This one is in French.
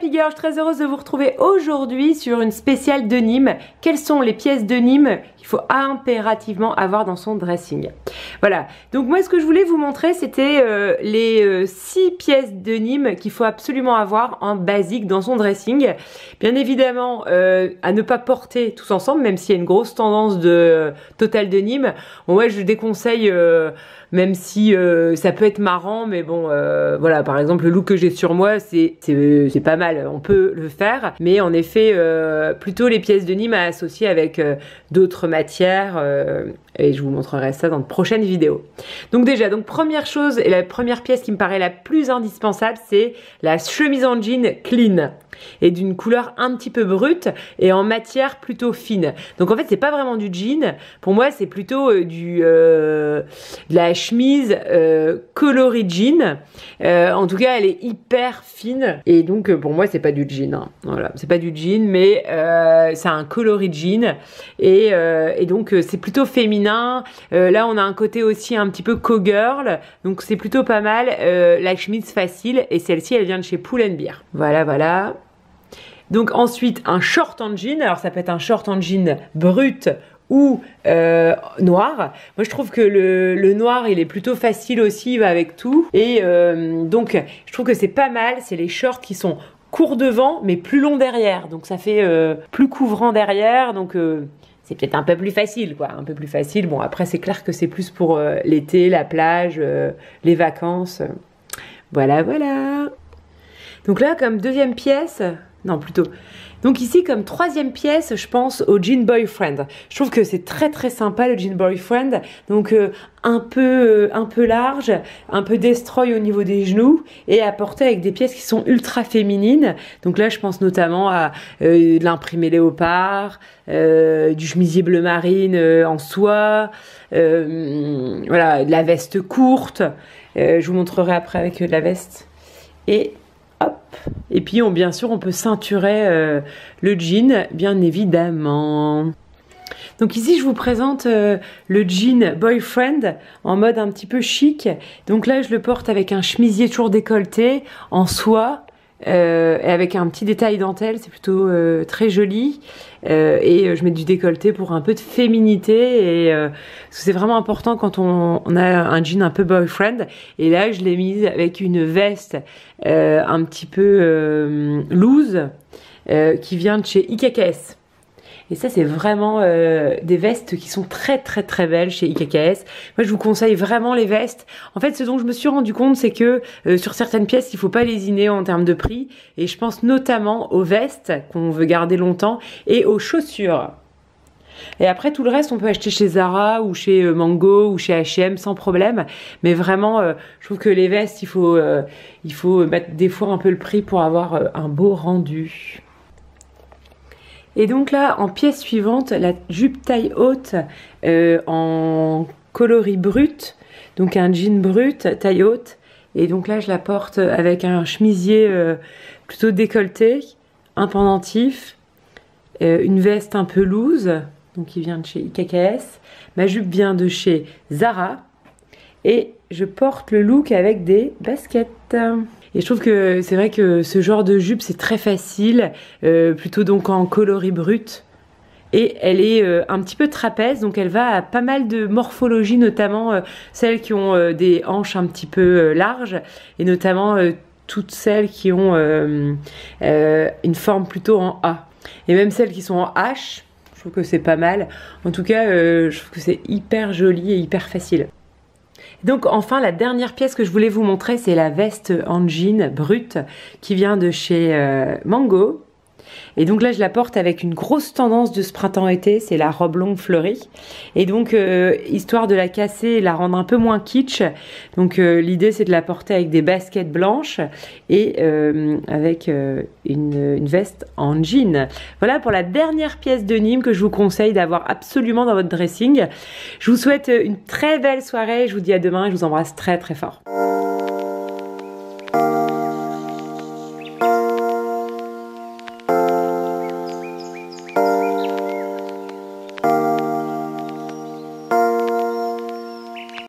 Happy Girl, je suis très heureuse de vous retrouver aujourd'hui sur une spéciale de Nîmes. Quelles sont les pièces de Nîmes qu'il faut impérativement avoir dans son dressing? Voilà, donc moi ce que je voulais vous montrer c'était les 6 pièces de Nîmes qu'il faut absolument avoir en basique dans son dressing. Bien évidemment à ne pas porter tous ensemble, même s'il y a une grosse tendance de Total de Nîmes. Bon, ouais, je déconseille même si ça peut être marrant, mais bon voilà, par exemple le look que j'ai sur moi c'est pas mal, on peut le faire, mais en effet plutôt les pièces de Nîmes à associer avec d'autres matières et je vous montrerai ça dans de prochaines vidéos. Donc déjà, première chose et la première pièce qui me paraît la plus indispensable, c'est la chemise en jean clean et d'une couleur un petit peu brute et en matière plutôt fine. Donc en fait c'est pas vraiment du jean, pour moi c'est plutôt de la chemise coloris jean. En tout cas elle est hyper fine et donc pour moi c'est pas du jean, hein. Voilà, c'est pas du jean mais c'est un coloris jean et donc c'est plutôt féminin. Là on a un côté aussi un petit peu co-girl, donc c'est plutôt pas mal. La chemise facile, et celle-ci elle vient de chez Pull&Bear. Voilà. Donc ensuite un short en jean, alors ça peut être un short en jean brut ou noir. Moi je trouve que le noir il est plutôt facile aussi, il va avec tout, et donc je trouve que c'est pas mal. C'est les shorts qui sont courts devant mais plus longs derrière, donc ça fait plus couvrant derrière, donc c'est peut-être un peu plus facile, quoi, un peu plus facile. Bon, après c'est clair que c'est plus pour l'été, la plage, les vacances. Voilà. Donc là, comme deuxième pièce, non plutôt. Donc ici, comme troisième pièce, je pense au jean boyfriend. Je trouve que c'est très sympa le jean boyfriend. Donc un peu large, un peu destroy au niveau des genoux et à porter avec des pièces qui sont ultra féminines. Donc là, je pense notamment à de l'imprimé léopard, du chemisier bleu marine en soie, voilà, de la veste courte. Je vous montrerai après avec de la veste. Et hop. Et puis bien sûr on peut ceinturer le jean, bien évidemment. Donc ici je vous présente le jean boyfriend en mode un petit peu chic. Donc là je le porte avec un chemisier toujours décolleté en soie et avec un petit détail dentelle, c'est plutôt très joli. Et je mets du décolleté pour un peu de féminité, et c'est vraiment important quand on a un jean un peu boyfriend. Et là je l'ai mise avec une veste un petit peu loose qui vient de chez IKKS. Et ça c'est vraiment des vestes qui sont très belles chez IKKS. Moi je vous conseille vraiment les vestes. En fait ce dont je me suis rendu compte c'est que sur certaines pièces il faut pas lésiner en termes de prix. Et je pense notamment aux vestes qu'on veut garder longtemps et aux chaussures. Et après tout le reste on peut acheter chez Zara ou chez Mango ou chez H&M sans problème. Mais vraiment je trouve que les vestes il faut mettre des fois un peu le prix pour avoir un beau rendu. Et donc là, en pièce suivante, la jupe taille haute en coloris brut, donc un jean brut taille haute. Et donc là, je la porte avec un chemisier plutôt décolleté, un pendentif, une veste un peu loose, donc qui vient de chez IKKS. Ma jupe vient de chez Zara et je porte le look avec des baskets. Et je trouve que c'est vrai que ce genre de jupe c'est très facile, plutôt donc en coloris brut. Et elle est un petit peu trapèze, donc elle va à pas mal de morphologie, notamment celles qui ont des hanches un petit peu larges, et notamment toutes celles qui ont une forme plutôt en A. Et même celles qui sont en H, je trouve que c'est pas mal. En tout cas, je trouve que c'est hyper joli et hyper facile. Donc enfin la dernière pièce que je voulais vous montrer, c'est la veste en jean brute qui vient de chez Mango. Et donc là je la porte avec une grosse tendance de ce printemps-été, c'est la robe longue fleurie. Et donc histoire de la casser et la rendre un peu moins kitsch, donc l'idée c'est de la porter avec des baskets blanches et avec une veste en jean. Voilà pour la dernière pièce de Nîmes que je vous conseille d'avoir absolument dans votre dressing. Je vous souhaite une très belle soirée, je vous dis à demain et je vous embrasse très fort.